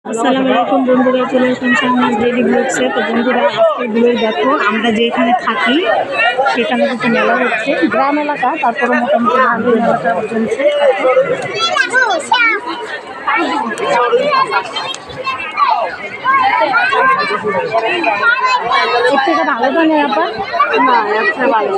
আসসালামু আলাইকুম বন্ধুরা, চলে আসলাম শাহনাজ ডেইলি ব্লগসে। তো বন্ধুরা, আজকের ব্লগ দেখো, আমরা যেখানে থাকি সেখানে কিছু মেলা হচ্ছে, গ্রাম এলাকা, তারপরে মোটামুটি ভালো মেলাটা চলছে। এর থেকে ভালো তো নেই আপা? না, একটা ভালো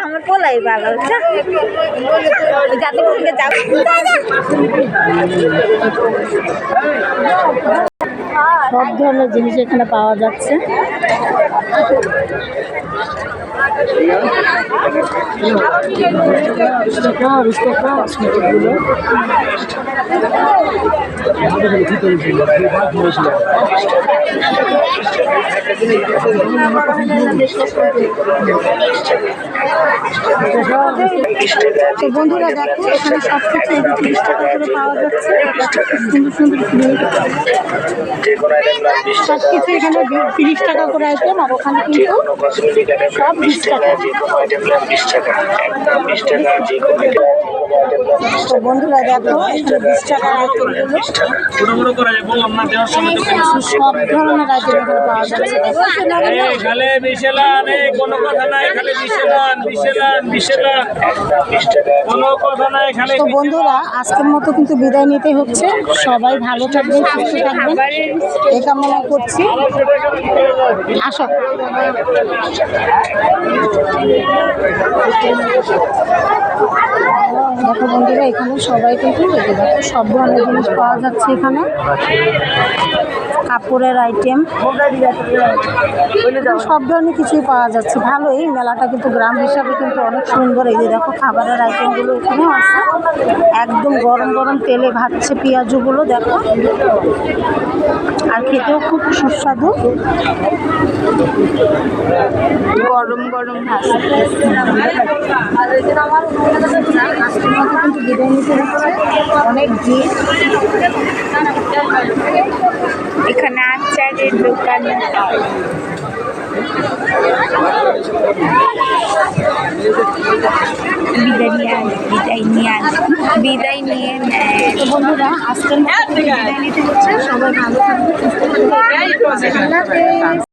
আমার পোলাই ভালো সব ধরনের জিনিস এখানে পাওয়া যাচ্ছে। তো বন্ধুরা দেখো, এখানে সব কিছু 30 টাকা করে পাওয়া যাচ্ছে। সুন্দর সুন্দর সব কিছু এখানে 30 টাকা করে আইটেম, আর ওখানে কিন্তু সব 20 টাকা। তো বন্ধুরা দেখো, এখানে 20 টাকার আইটেমগুলো সব ধরনের আইটেম এখানে পাওয়া যাচ্ছে। তো বন্ধুরা, আজকের মতো কিন্তু বিদায় নিতে হচ্ছে। সবাই ভালো থাকবেন, সুস্থ থাকবেন, এ কামনা করছি। আসো দেখো বন্ধুরা, এখানে সবাই কিন্তু দেখো সব ধরনের জিনিস পাওয়া যাচ্ছে। এখানে কাপড়ের আইটেম, সব ধরনের কিছুই পাওয়া যাচ্ছে। ভালো, এই মেলাটা কিন্তু গ্রাম হিসাবে কিন্তু অনেক সুন্দর। এই যে দেখো খাবারের আইটেমগুলো এখানেও আছে, একদম গরম গরম তেলে ভাজছে পেঁয়াজগুলো দেখো, আর খেতেও খুব সুস্বাদু, গরম গরম ভাজছে। আজকের মতো কিন্তু বিদায় নিতে হচ্ছে, অনেক ভিড় এখানে। আচারের দোকান, বিদায় নিয়ে তো বন্ধুরা, আজকের মতো বিদায় নিতে হচ্ছে। সবাই ভালো থাকবে, সুস্থ থাকবে।